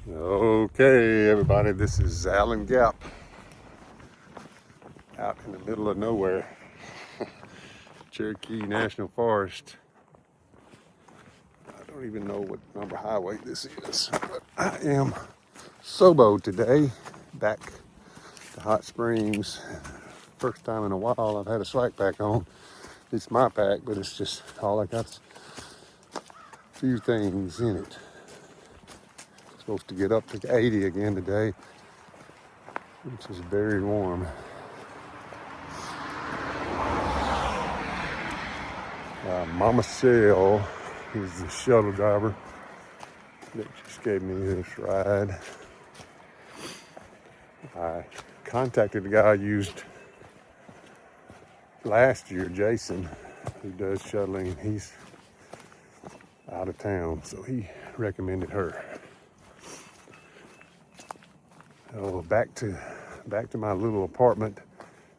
Okay, everybody, this is Allen Gap out in the middle of nowhere, Cherokee National Forest. I don't even know what number highway this is, but I am SOBO today, back to Hot Springs. First time in a while I've had a slack pack on. It's my pack, but it's just all I got. A few things in it. Supposed to get up to 80 again today, which is very warm. Mama Shell is the shuttle driver that just gave me this ride. I contacted the guy I used last year, Jason, who does shuttling. He's out of town, so he recommended her. Oh, back to my little apartment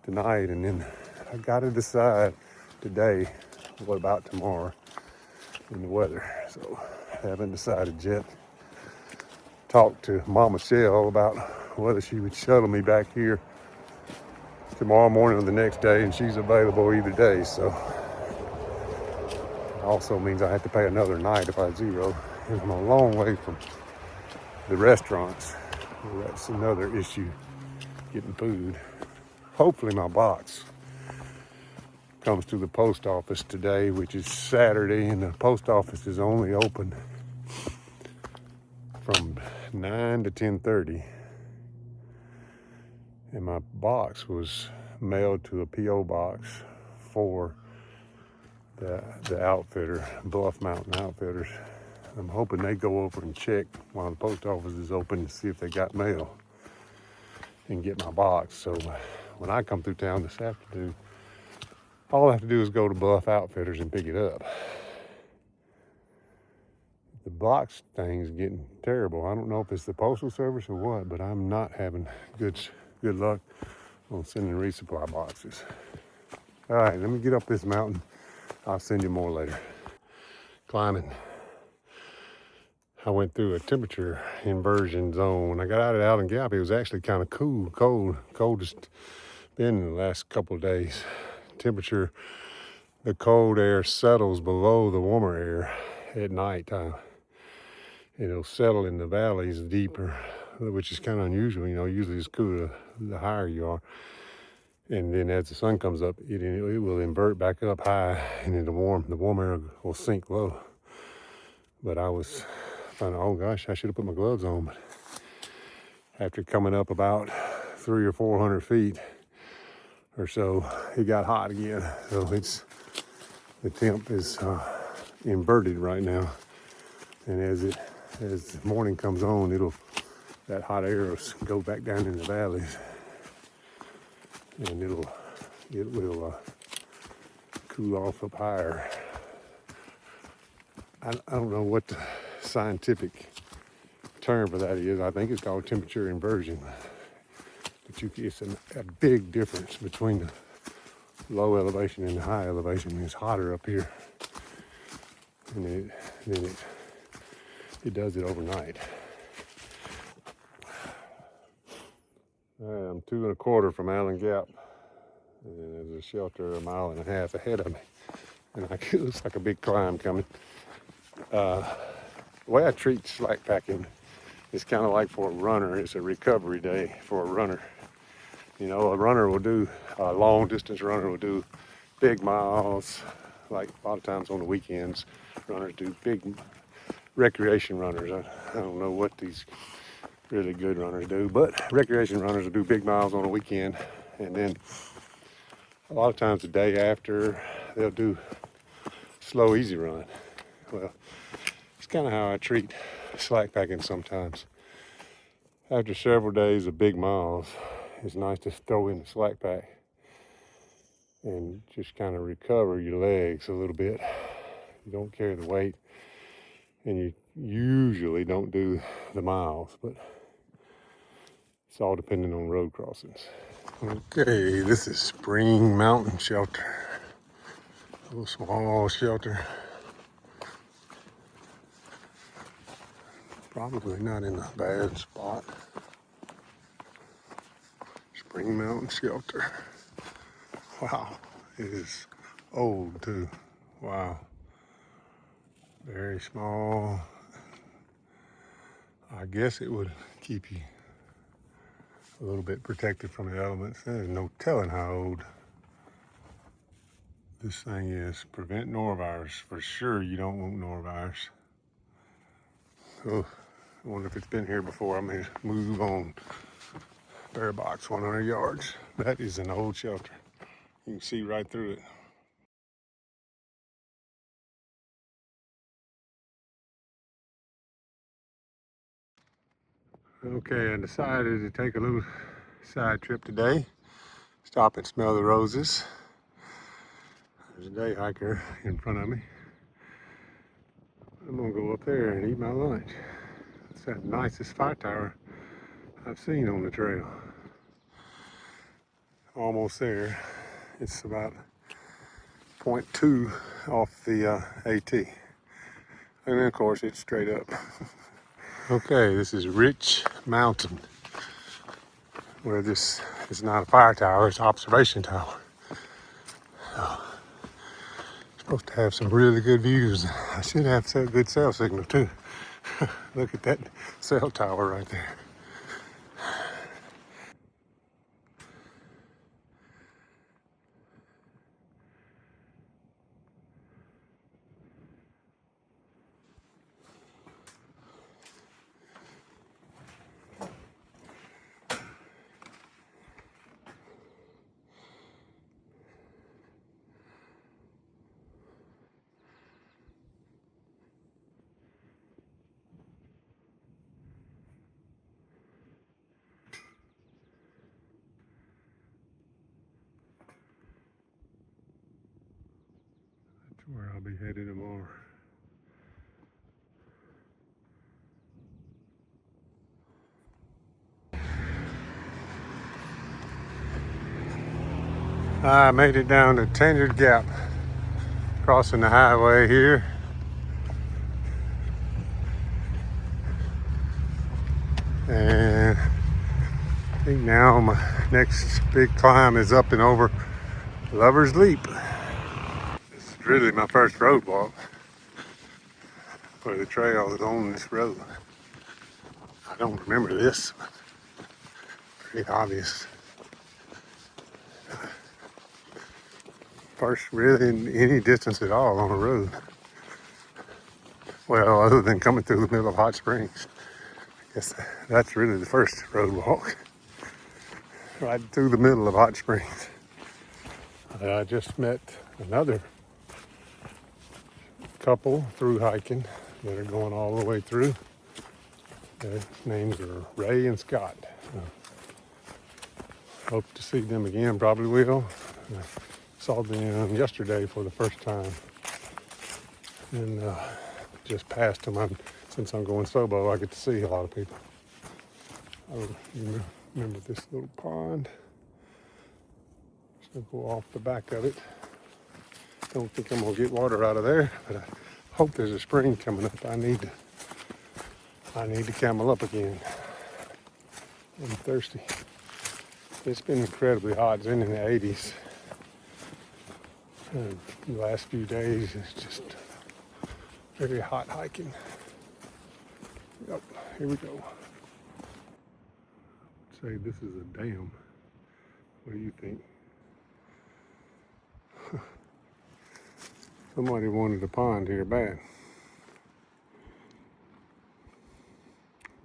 tonight, and then I got to decide today what about tomorrow and the weather. So haven't decided yet. Talked to Mama Shell about whether she would shuttle me back here tomorrow morning or the next day, and she's available either day. So it also means I have to pay another night if I zero. And I'm a long way from the restaurants. Well, that's another issue, getting food. Hopefully my box comes to the post office today, which is Saturday, and the post office is only open from 9 to 10:30. And my box was mailed to a P.O. box for the outfitter, Bluff Mountain Outfitters. I'm hoping they go over and check while the post office is open to see if they got mail and get my box. So when I come through town this afternoon, all I have to do is go to Bluff Outfitters and pick it up. The box thing's getting terrible. I don't know if it's the postal service or what, but I'm not having good luck on sending resupply boxes. All right, let me get up this mountain. I'll send you more later. Climbing. I went through a temperature inversion zone. When I got out of Allen Gap, it was actually kind of coldest been in the last couple of days. Temperature, the cold air settles below the warmer air at night time. It'll settle in the valleys deeper, which is kind of unusual. You know, usually it's cooler the higher you are. And then as the sun comes up, it will invert back up high, and then the warm air will sink low. But I was thinking, oh gosh, I should have put my gloves on. But after coming up about 300 or 400 feet or so, it got hot again. So the temp is inverted right now. And as the morning comes on, that hot air will go back down in the valleys, and it will cool off up higher. I don't know what the scientific term for that is. I think it's called temperature inversion. But it's a big difference between the low elevation and the high elevation. It's hotter up here, and it does it overnight. I'm 2 1/4 from Allen Gap, and there's a shelter 1.5 miles ahead of me, and it looks like a big climb coming. The way I treat slack packing is kind of like for a runner. It's a recovery day for a runner. You know, a long distance runner will do big miles, like a lot of times on the weekends. Runners do big recreation runners. I don't know what these really good runners do, but recreation runners will do big miles on a weekend, and then a lot of times the day after they'll do slow, easy run. Well, it's kind of how I treat slack packing sometimes. After several days of big miles, it's nice to throw in the slack pack and just kind of recover your legs a little bit. You don't carry the weight, and you usually don't do the miles, but it's all depending on road crossings. Okay, this is Spring Mountain Shelter. A little small shelter. Probably not in a bad spot. Spring Mountain Shelter. Wow, it is old too. Wow, very small. I guess it would keep you a little bit protected from the elements. There's no telling how old this thing is. Prevent norovirus. For sure you don't want norovirus. Oh, I wonder if it's been here before. I may move on. Bear box, 100 yards. That is an old shelter. You can see right through it. Okay, I decided to take a little side trip today. Stop and smell the roses. There's a day hiker in front of me. I'm gonna go up there and eat my lunch. It's the nicest fire tower I've seen on the trail. Almost there. It's about 0.2 off the AT. And then of course it's straight up. Okay, this is Rich Mountain, where this is not a fire tower, it's an observation tower. So, supposed to have some really good views. I should have a good cell signal too. Look at that cell tower right there. That's where I'll be headed tomorrow. I made it down to Tenured Gap, crossing the highway here. And I think now my next big climb is up and over Lover's Leap. This is really my first road walk where the trail is on this road. I don't remember this, but pretty obvious. First really in any distance at all on a road. Well, other than coming through the middle of Hot Springs. I guess that's really the first road walk. Right through the middle of Hot Springs. I just met another couple through hiking that are going all the way through. Their names are Ray and Scott. Hope to see them again, probably will. I saw them yesterday for the first time. And just passed them. Since I'm going SOBO, I get to see a lot of people. I remember this little pond. Just gonna go off the back of it. Don't think I'm gonna get water out of there, but I hope there's a spring coming up. I need to camel up again. I'm thirsty. It's been incredibly hot. It's been in the 80s. And the last few days it's just very hot hiking. Yep, here we go. I'd say this is a dam. What do you think? Somebody wanted a pond here bad.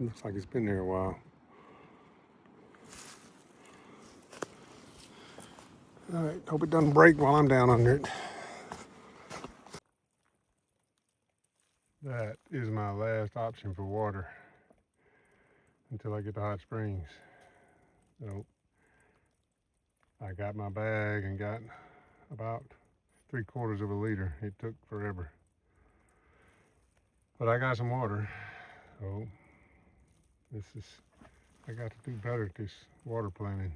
Looks like it's been there a while. All right, hope it doesn't break while I'm down under it. That is my last option for water until I get to Hot Springs. So I got my bag and got about 3/4 of a liter. It took forever. But I got some water. So I got to do better at this water planning.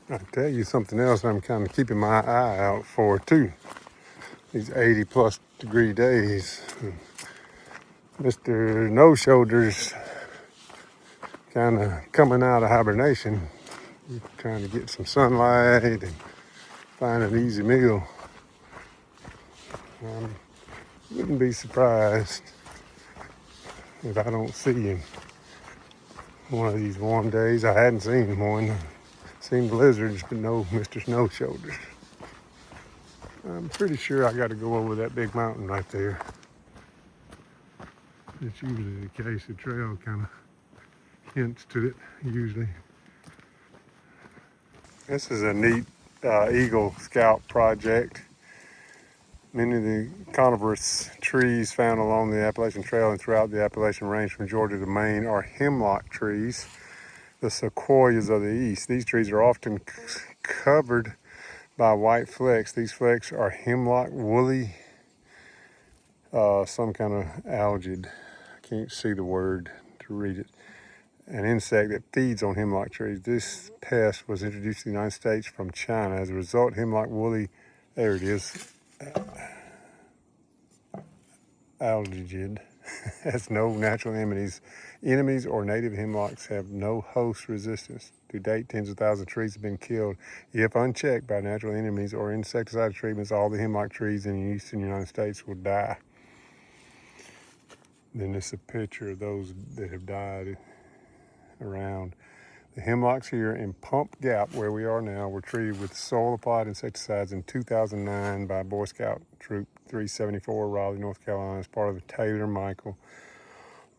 I'll tell you something else I'm kind of keeping my eye out for too. These 80+ degree days. Mr. No Shoulders kind of coming out of hibernation, trying to get some sunlight and find an easy meal. Wouldn't be surprised if I don't see him one of these warm days. I hadn't seen one. Seen blizzards, but no Mr. Snow Shoulders. I'm pretty sure I got to go over that big mountain right there. It's usually the case. The trail kind of hints to it, usually. This is a neat Eagle Scout project. Many of the coniferous trees found along the Appalachian Trail and throughout the Appalachian Range from Georgia to Maine are hemlock trees, the sequoias of the east. These trees are often covered by white flecks. These flecks are hemlock woolly, some kind of algid. I can't see the word to read it. An insect that feeds on hemlock trees. This pest was introduced to the United States from China. As a result, hemlock woolly, there it is, algid, has no natural enemies or native hemlocks have no host resistance. To date, tens of thousands of trees have been killed. If unchecked by natural enemies or insecticide treatments, all the hemlock trees in the eastern United States will die. Then it's a picture of those that have died around. The hemlocks here in Pump Gap, where we are now, were treated with soil-applied insecticides in 2009 by Boy Scout Troop 374, Raleigh, North Carolina, as part of the Taylor Michael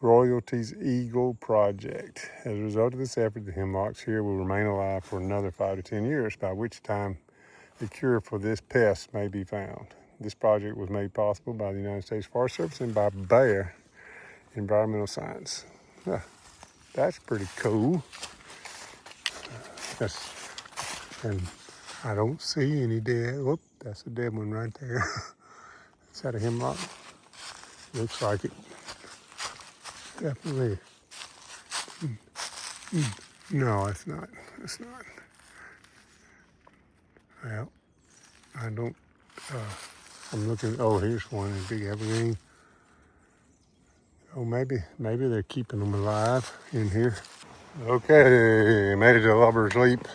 Royalties Eagle Project. As a result of this effort, the hemlocks here will remain alive for another 5 to 10 years, by which time a cure for this pest may be found. This project was made possible by the United States Forest Service and by Bayer Environmental Science. That's pretty cool. And I don't see any dead. Whoop, that's a dead one right there. Is that a hemlock? Looks like it. Definitely. No, it's not. It's not. Well, I don't. I'm looking. Oh, here's one, a big evergreen. Oh, maybe they're keeping them alive in here. Okay, made it to Lover's Leap.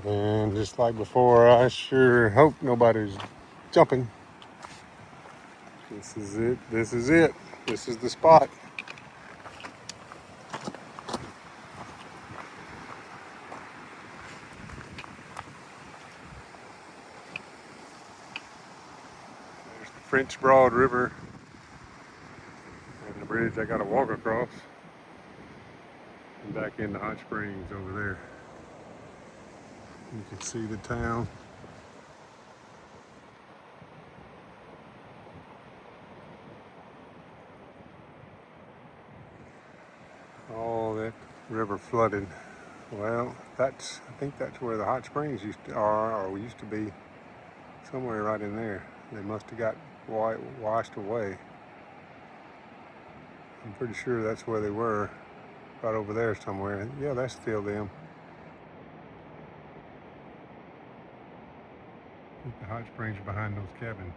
And just like before, I sure hope nobody's jumping. This is it. This is it. This is the spot. There's the French Broad River and the bridge I got to walk across. And back into Hot Springs over there. You can see the town. Oh, that river flooded. Well, I think that's where the hot springs used to be, somewhere right in there. They must have got washed away. I'm pretty sure that's where they were, right over there somewhere. Yeah, that's still them. I think the hot springs are behind those cabins.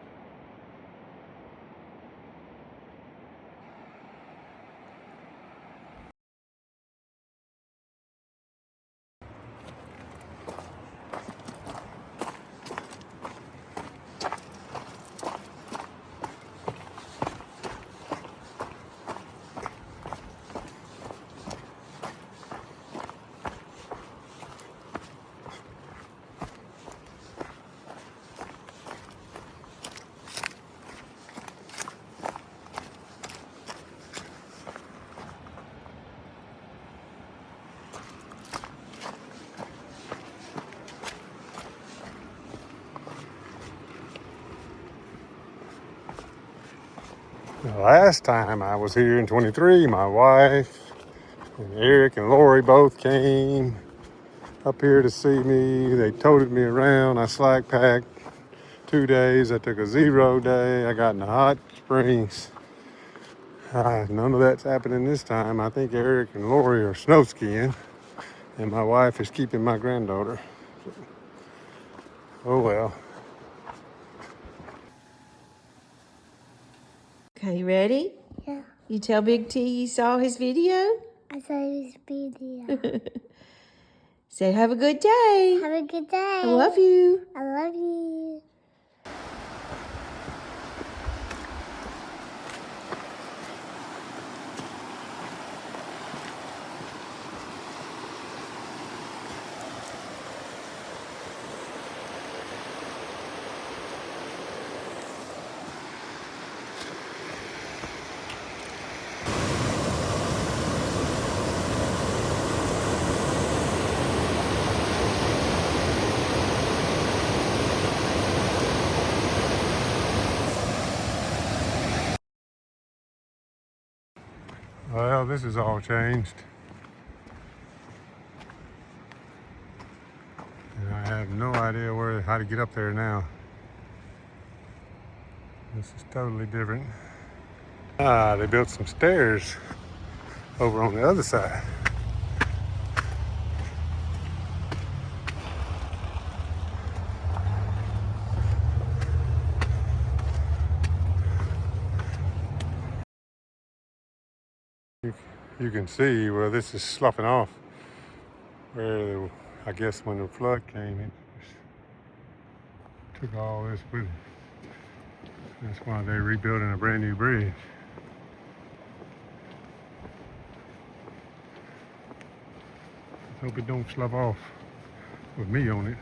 The last time I was here in 23, my wife and Eric and Lori both came up here to see me. They toted me around. I slack packed 2 days. I took a 0 day. I got in the hot springs. None of that's happening this time. I think Eric and Lori are snow skiing, and my wife is keeping my granddaughter. Oh well. Okay, you ready? Yeah. You tell Big T you saw his video? I saw this video. Say have a good day. Have a good day. I love you. I love you. Well, this is all changed. And I have no idea how to get up there now. This is totally different. Ah, they built some stairs over on the other side. You can see where this is sloughing off. Where I guess when the flood came, it took all this with it. That's why they're rebuilding a brand new bridge. Let's hope it don't slough off with me on it.